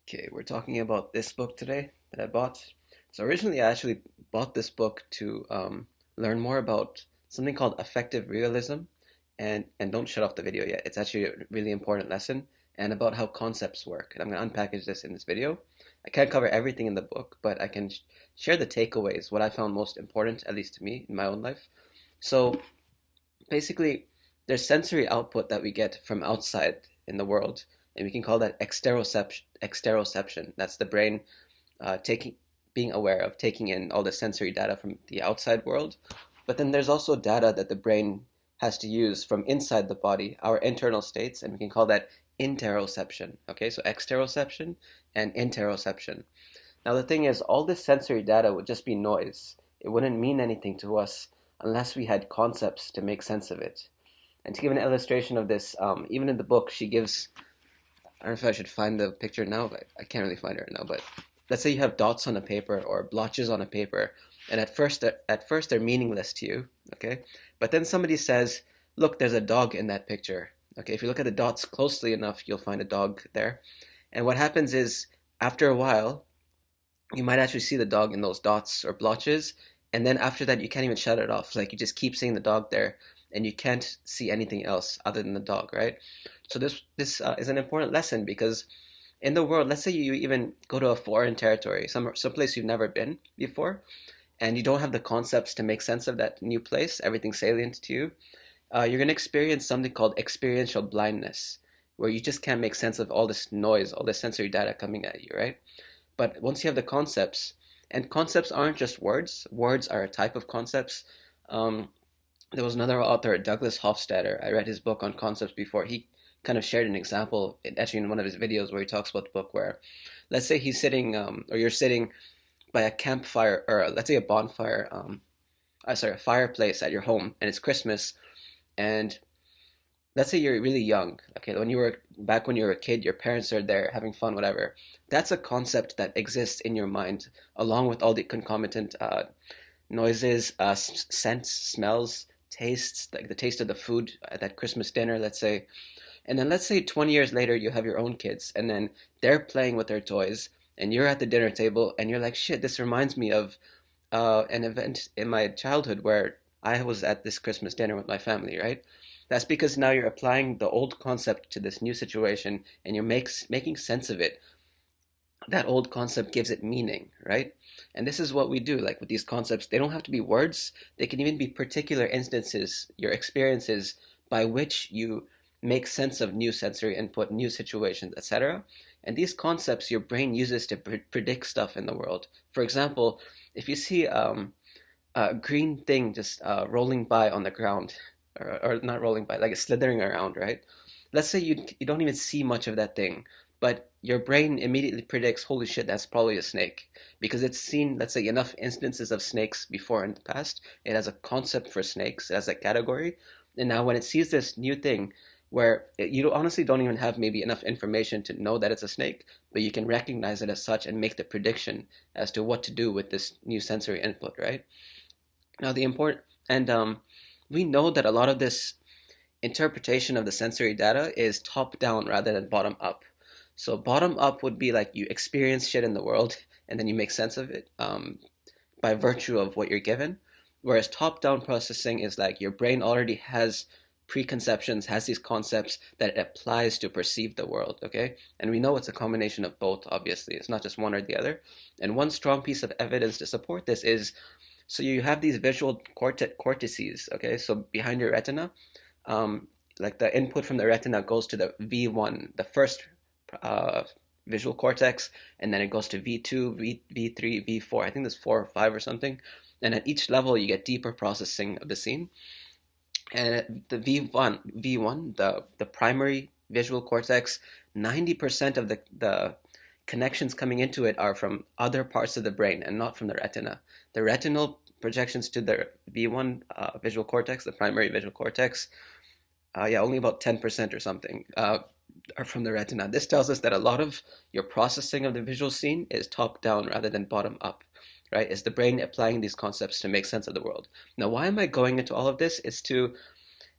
Okay, we're talking about this book today that I bought. So originally, I actually bought this book to learn more about something called effective realism, and don't shut off the video yet. It's actually a really important lesson and about how concepts work. And I'm going to unpackage this in this video. I can't cover everything in the book, but I can share the takeaways, what I found most important, at least to me in my own life. So basically, there's sensory output that we get from outside in the world, and we can call that exteroception. Exteroception. That's the brain taking, being aware of taking in all the sensory data from the outside world. But then there's also data that the brain has to use from inside the body, our internal states, and we can call that interoception. Okay, so exteroception and interoception. Now the thing is, all this sensory data would just be noise. It wouldn't mean anything to us unless we had concepts to make sense of it. And to give an illustration of this, even in the book, she gives, I don't know if I should find the picture now, but I can't really find it right now. But let's say you have dots on a paper or blotches on a paper, and at first they're meaningless to you, okay? But then somebody says, "Look, there's a dog in that picture." Okay, if you look at the dots closely enough, you'll find a dog there. And what happens is, after a while, you might actually see the dog in those dots or blotches, and then after that, you can't even shut it off. Like you just keep seeing the dog there, and you can't see anything else other than the dog, right? So this is an important lesson because in the world, let's say you even go to a foreign territory, some place you've never been before, and you don't have the concepts to make sense of that new place, everything's salient to you. You're going to experience something called experiential blindness, where you just can't make sense of all this noise, all this sensory data coming at you, right? But once you have the concepts, and concepts aren't just words, words are a type of concepts. Um, there was another author, Douglas Hofstadter. I read his book on concepts before. He kind of shared an example, actually in one of his videos, where he talks about the book where, let's say he's sitting, or you're sitting by a campfire, or let's say a bonfire, a fireplace at your home, and it's Christmas, and let's say you're really young. Okay, when you were a kid, your parents are there having fun, whatever. That's a concept that exists in your mind, along with all the concomitant noises, scents, smells, tastes, like the taste of the food at that Christmas dinner, let's say. And then let's say 20 years later, you have your own kids, and then they're playing with their toys, and you're at the dinner table, and you're like, shit, this reminds me of an event in my childhood where I was at this Christmas dinner with my family, right? That's because now you're applying the old concept to this new situation, and you're making sense of it. That old concept gives it meaning, right? And this is what we do, like with these concepts. They don't have to be words, they can even be particular instances, your experiences by which you make sense of new sensory input, new situations, etc. And these concepts your brain uses to predict stuff in the world. For example, if you see a green thing just rolling by on the ground, or not rolling by, like it's slithering around, right? Let's say you don't even see much of that thing, but your brain immediately predicts, holy shit, that's probably a snake. Because it's seen, let's say, enough instances of snakes before in the past. It has a concept for snakes, it has a category. And now when it sees this new thing, where you honestly don't even have maybe enough information to know that it's a snake, but you can recognize it as such and make the prediction as to what to do with this new sensory input, right? Now the important and we know that a lot of this interpretation of the sensory data is top down rather than bottom up. So bottom up would be like you experience shit in the world and then you make sense of it by virtue of what you're given. Whereas top down processing is like your brain already has preconceptions, has these concepts that it applies to perceive the world, okay? And we know it's a combination of both, obviously. It's not just one or the other. And one strong piece of evidence to support this is, so you have these visual cortices, okay? So behind your retina, like the input from the retina goes to the V1, the first uh, visual cortex, and then it goes to V2, V3, V4. I think there's 4 or 5 or something. And at each level, you get deeper processing of the scene. And the V1, the primary visual cortex, 90% of the connections coming into it are from other parts of the brain and not from the retina. The retinal projections to the V1 visual cortex, the primary visual cortex, only about 10% or something are from the retina. This tells us that a lot of your processing of the visual scene is top down rather than bottom up, right? It's the brain applying these concepts to make sense of the world. Now, why am I going into all of this? It's to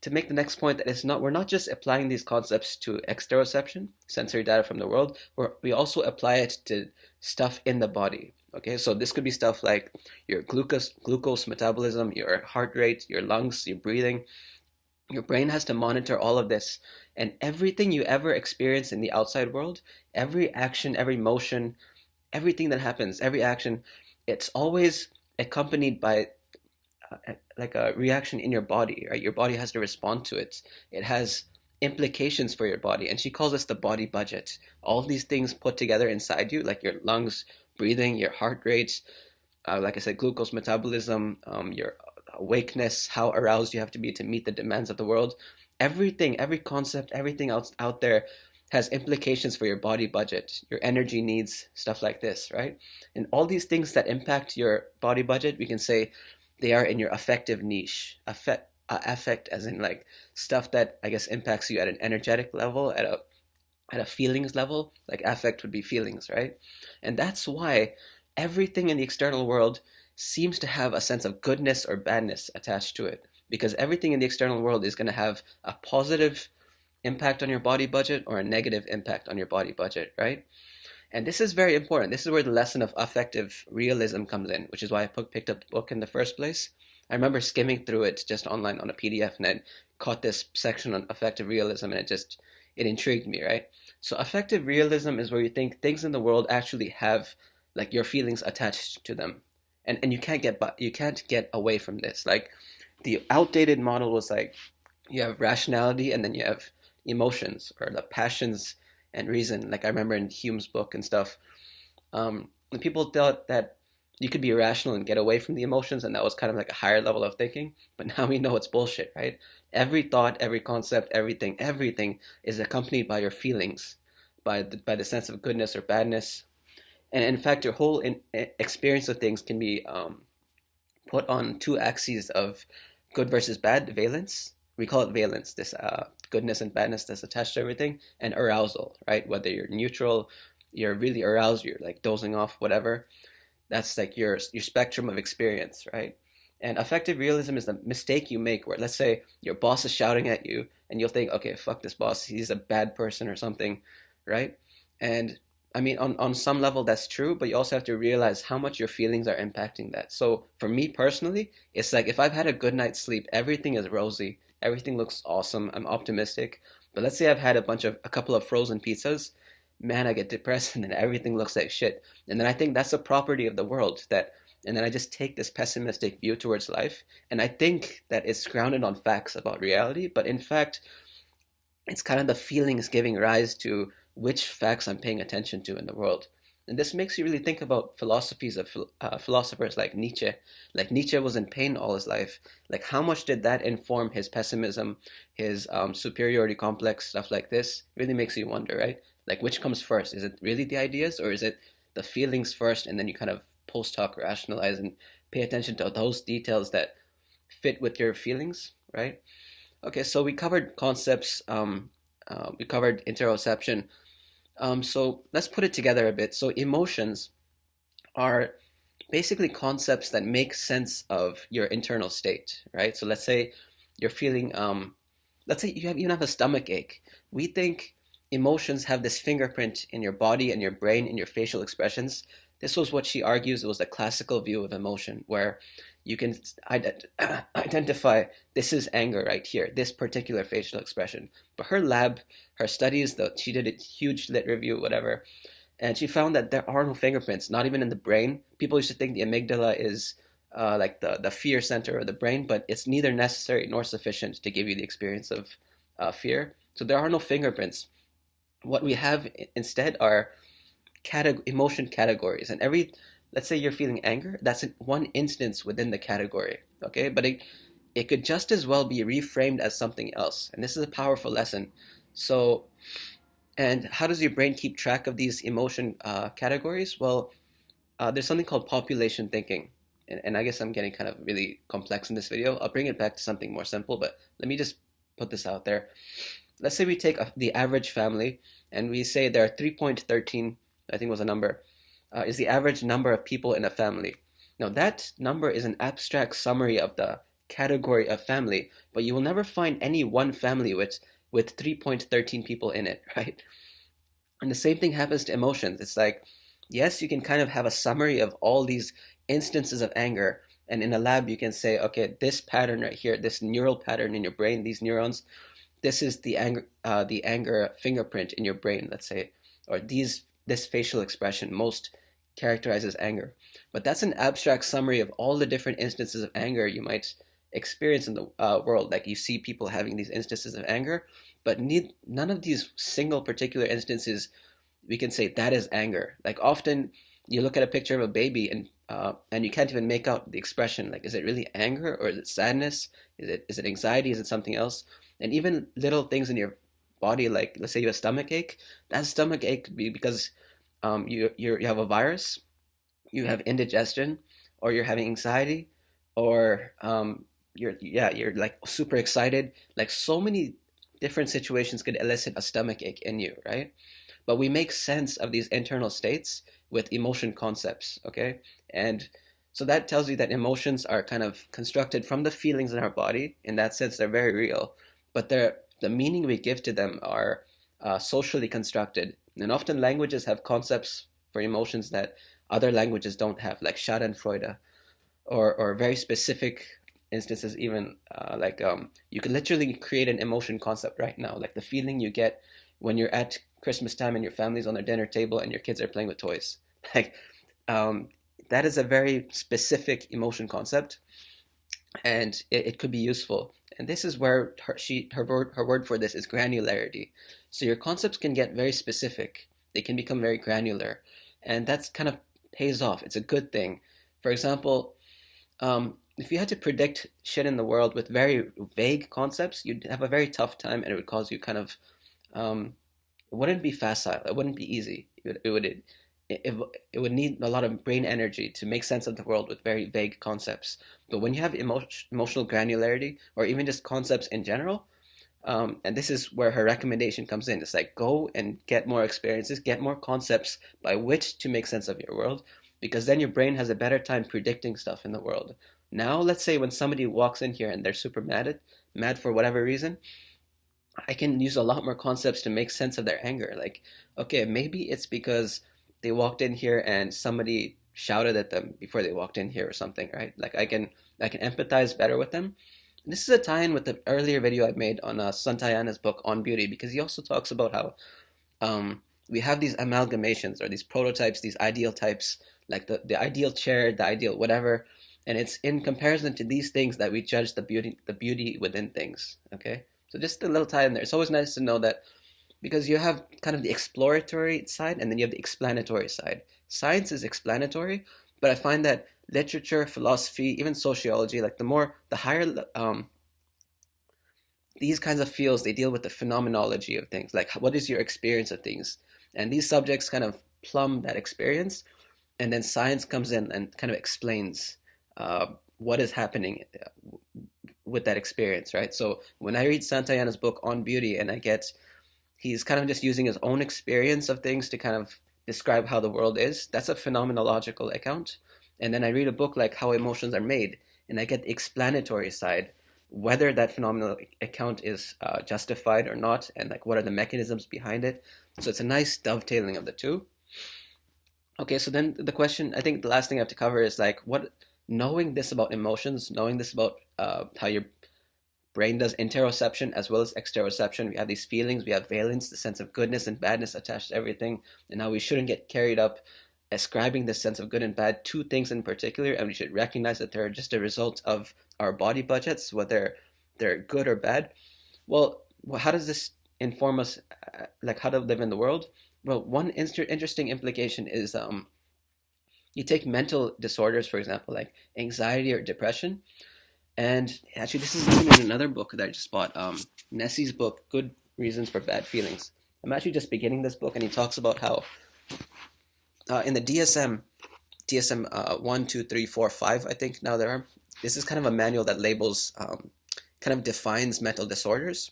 to make the next point that we're not just applying these concepts to exteroception, sensory data from the world, we also apply it to stuff in the body. Okay, so this could be stuff like your glucose metabolism, your heart rate, your lungs, your breathing. Your brain has to monitor all of this, and everything you ever experience in the outside world, every action, every motion, everything that happens, every action, it's always accompanied by like a reaction in your body, right? Your body has to respond to it. It has implications for your body, and she calls this the body budget. All these things put together inside you, like your lungs, breathing, your heart rate, like I said, glucose metabolism, your awakeness, how aroused you have to be to meet the demands of the world. Everything, every concept, everything else out there has implications for your body budget, your energy needs, stuff like this, right? And all these things that impact your body budget, we can say they are in your affective niche. Affect as in like stuff that I guess impacts you at an energetic level, at a feelings level. Like affect would be feelings, right? And that's why everything in the external world seems to have a sense of goodness or badness attached to it, because everything in the external world is going to have a positive impact on your body budget or a negative impact on your body budget, right? And this is very important. This is where the lesson of affective realism comes in, which is why I picked up the book in the first place. I remember skimming through it just online on a PDF, and I caught this section on affective realism, and it intrigued me, right? So affective realism is where you think things in the world actually have like your feelings attached to them, and you can't get away from this. Like the outdated model was like you have rationality and then you have emotions or the passions and reason. Like I remember in Hume's book and stuff, people thought that you could be rational and get away from the emotions, and that was kind of like a higher level of thinking. But now we know it's bullshit, right? Every thought, every concept, everything is accompanied by your feelings, by the sense of goodness or badness. And in fact, your whole experience of things can be put on two axes of good versus bad, valence. We call it valence, this goodness and badness that's attached to everything, and arousal, right? Whether you're neutral, you're really aroused, you're like dozing off, whatever. That's like your spectrum of experience, right? And affective realism is the mistake you make where, let's say, your boss is shouting at you, and you'll think, okay, fuck this boss, he's a bad person or something, right? And I mean, on some level, that's true, but you also have to realize how much your feelings are impacting that. So for me personally, it's like if I've had a good night's sleep, everything is rosy, everything looks awesome, I'm optimistic. But let's say I've had a couple of frozen pizzas, man, I get depressed, and then everything looks like shit. And then I think that's a property of the world and then I just take this pessimistic view towards life, and I think that it's grounded on facts about reality, but in fact, it's kind of the feelings giving rise to which facts I'm paying attention to in the world. And this makes you really think about philosophies of philosophers like Nietzsche. Like Nietzsche was in pain all his life. Like how much did that inform his pessimism, his superiority complex, stuff like this? Really makes you wonder, right? Like which comes first? Is it really the ideas, or is it the feelings first, and then you kind of post hoc rationalize and pay attention to those details that fit with your feelings, right? Okay, so we covered concepts. We covered interoception. So let's put it together a bit. So emotions are basically concepts that make sense of your internal state, right? So let's say you're feeling, let's say you have a stomach ache. We think emotions have this fingerprint in your body and your brain and your facial expressions. This was what she argues was a classical view of emotion, where you can identify this is anger right here, this particular facial expression. But her studies, though, she did a huge lit review, whatever, and she found that there are no fingerprints, not even in the brain. People used to think the amygdala is like the fear center of the brain, but it's neither necessary nor sufficient to give you the experience of fear. So there are no fingerprints. What we have instead are emotion categories, and let's say you're feeling anger, that's one instance within the category, okay? But it could just as well be reframed as something else, and this is a powerful lesson. So, and how does your brain keep track of these emotion categories? Well, there's something called population thinking, and I guess I'm getting kind of really complex in this video. I'll bring it back to something more simple, but let me just put this out there. Let's say we take the average family, and we say there are 3.13, I think was a number, is the average number of people in a family. Now that number is an abstract summary of the category of family, but you will never find any one family with 3.13 people in it, right? And the same thing happens to emotions. It's like, yes, you can kind of have a summary of all these instances of anger. And in a lab, you can say, okay, this pattern right here, this neural pattern in your brain, these neurons, this is the anger fingerprint in your brain, let's say, or this facial expression most characterizes anger. But that's an abstract summary of all the different instances of anger you might experience in the world. Like you see people having these instances of anger, but none of these single particular instances we can say that is anger. Like often you look at a picture of a baby and you can't even make out the expression. Like, is it really anger or is it sadness? Is it anxiety? Is it something else? And even little things in your body, like let's say you have a stomach ache. That stomach ache could be because you have a virus, you have indigestion, or you're having anxiety, or you're like super excited. Like so many different situations could elicit a stomach ache in you, right? But we make sense of these internal states with emotion concepts, okay? And so that tells you that emotions are kind of constructed from the feelings in our body. In that sense, they're very real, but the meaning we give to them are socially constructed. And often languages have concepts for emotions that other languages don't have, like Schadenfreude, or very specific instances, even you can literally create an emotion concept right now, like the feeling you get when you're at Christmas time and your family's on their dinner table and your kids are playing with toys. Like that is a very specific emotion concept, and it could be useful. And this is where her word for this is granularity. So your concepts can get very specific. They can become very granular, and that's kind of pays off. It's a good thing. For example, if you had to predict shit in the world with very vague concepts, you'd have a very tough time, and it would cause you kind of it wouldn't be facile. It wouldn't be easy. It would need a lot of brain energy to make sense of the world with very vague concepts. But when you have emotional granularity, or even just concepts in general, and this is where her recommendation comes in. It's like, go and get more experiences, get more concepts by which to make sense of your world, because then your brain has a better time predicting stuff in the world. Now, let's say when somebody walks in here and they're super mad for whatever reason, I can use a lot more concepts to make sense of their anger. Like, okay, maybe it's because they walked in here and somebody shouted at them before they walked in here or something, right? Like I can empathize better with them. This is a tie-in with the earlier video I made on Santayana's book On Beauty, because he also talks about how we have these amalgamations or these prototypes, these ideal types, like the ideal chair, the ideal whatever, and it's in comparison to these things that we judge the beauty within things. Okay, so just a little tie in there. It's always nice to know that, because you have kind of the exploratory side and then you have the explanatory side. Science is explanatory, but I find that literature, philosophy, even sociology, like the higher these kinds of fields, they deal with the phenomenology of things, like what is your experience of things, and these subjects kind of plumb that experience, and then science comes in and kind of explains what is happening with that experience, right? So when I read Santayana's book On Beauty, and he's kind of just using his own experience of things to kind of describe how the world is, that's a phenomenological account. And then I read a book like How Emotions Are Made, and I get the explanatory side, whether that phenomenal account is justified or not, and like what are the mechanisms behind it. So it's a nice dovetailing of the two. Okay, so then the question, I think the last thing I have to cover is like, knowing this about emotions, knowing this about how your brain does interoception as well as exteroception. We have these feelings, we have valence, the sense of goodness and badness attached to everything, and now we shouldn't get carried up ascribing this sense of good and bad to things in particular, and we should recognize that they're just a result of our body budgets, whether they're good or bad. Well, how does this inform us, like how to live in the world? Well, one interesting implication is you take mental disorders, for example, like anxiety or depression. And actually, this is even in another book that I just bought, Nessie's book, Good Reasons for Bad Feelings. I'm actually just beginning this book, and he talks about how in the DSM 1, 2, 3, 4, 5, I think now there are, this is kind of a manual that labels, kind of defines mental disorders.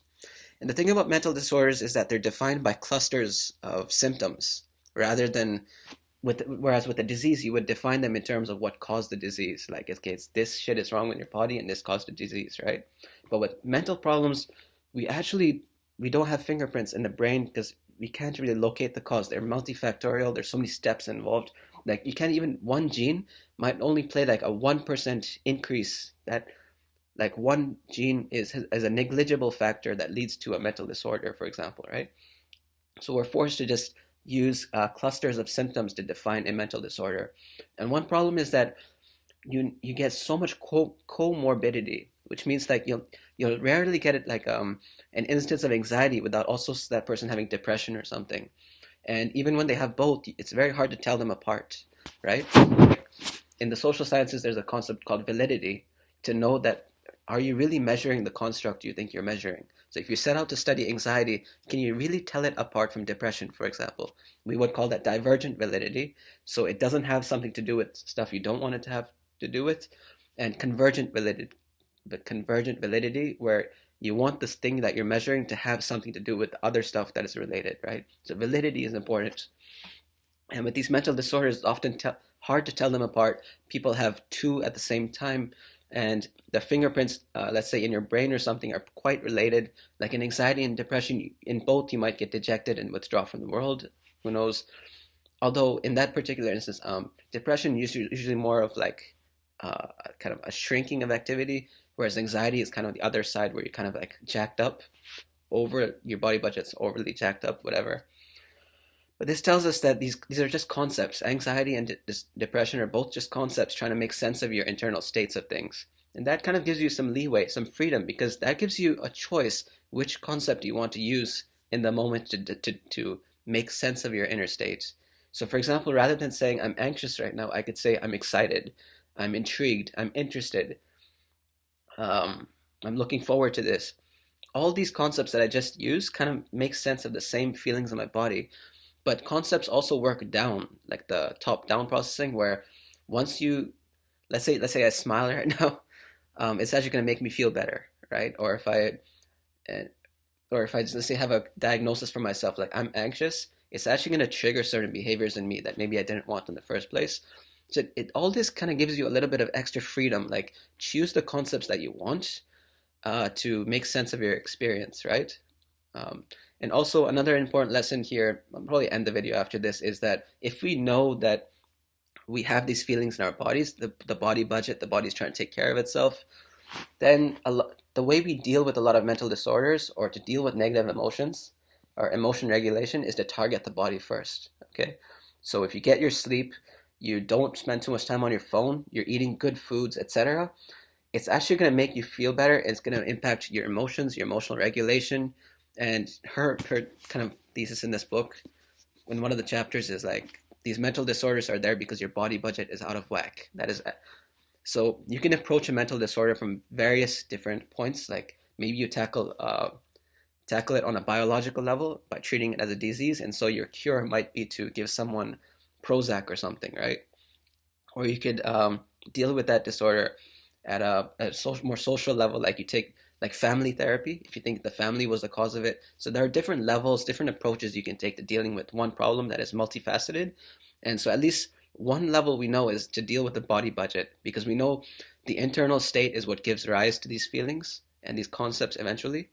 And the thing about mental disorders is that they're defined by clusters of symptoms rather than Whereas with a disease, you would define them in terms of what caused the disease. Like, okay, it's this shit is wrong with your body, and this caused the disease, right? But with mental problems, we actually we don't have fingerprints in the brain because we can't really locate the cause. They're multifactorial. There's so many steps involved. Like, you can't even one gene might only play like a 1% increase. That like one gene is a negligible factor that leads to a mental disorder, for example, right? So we're forced to just use clusters of symptoms to define a mental disorder. And one problem is that you get so much comorbidity, which means like you'll rarely get it like an instance of anxiety without also that person having depression or something. And even when they have both, it's very hard to tell them apart, right? In the social sciences, there's a concept called validity, to know that are you really measuring the construct you think you're measuring? So if you set out to study anxiety, can you really tell it apart from depression, for example? We would call that divergent validity. So it doesn't have something to do with stuff you don't want it to have to do with. And convergent validity, where you want this thing that you're measuring to have something to do with other stuff that is related, right? So validity is important. And with these mental disorders, it's often hard to tell them apart. People have two at the same time, and the fingerprints, let's say in your brain or something, are quite related. Like in anxiety and depression, in both you might get dejected and withdraw from the world. Who knows? Although in that particular instance, depression usually more of like kind of a shrinking of activity, whereas anxiety is kind of the other side where you're kind of like jacked up over your body budget's overly jacked up, whatever. But this tells us that these are just concepts. Anxiety and depression are both just concepts trying to make sense of your internal states of things. And that kind of gives you some leeway, some freedom, because that gives you a choice which concept you want to use in the moment to make sense of your inner state. So, for example, rather than saying I'm anxious right now, I could say I'm excited, I'm intrigued, I'm interested, I'm looking forward to this. All these concepts that I just used kind of make sense of the same feelings in my body. But concepts also work down, like the top-down processing, where once you, let's say I smile right now, it's actually going to make me feel better, right? Uh, or if I just let's say have a diagnosis for myself, like I'm anxious, it's actually going to trigger certain behaviors in me that maybe I didn't want in the first place. So all this kind of gives you a little bit of extra freedom, like choose the concepts that you want to make sense of your experience, right? Um, and also another important lesson here, I'll probably end the video after this, is that if we know that we have these feelings in our bodies, the body budget, the body's trying to take care of itself, then the way we deal with a lot of mental disorders or to deal with negative emotions or emotion regulation is to target the body first, okay? So if you get your sleep, you don't spend too much time on your phone, you're eating good foods, etc., it's actually going to make you feel better. It's going to impact your emotions, your emotional regulation. And her kind of thesis in this book, in one of the chapters, is like these mental disorders are there because your body budget is out of whack. That is, so you can approach a mental disorder from various different points. Like maybe you tackle it on a biological level by treating it as a disease, and so your cure might be to give someone Prozac or something, right? Or you could deal with that disorder at a more social level, like you take like family therapy if you think the family was the cause of it. So there are different levels, different approaches you can take to dealing with one problem that is multifaceted. And so at least one level we know is to deal with the body budget, because we know the internal state is what gives rise to these feelings and these concepts eventually.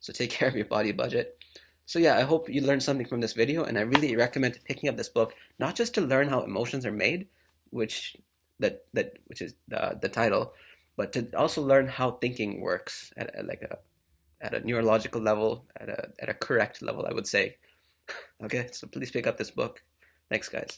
So take care of your body budget. So yeah, I hope you learned something from this video, and I really recommend picking up this book, not just to learn how emotions are made, which which is the title, but to also learn how thinking works at a neurological level, at a correct level, I would say. Okay, so please pick up this book. Thanks, guys.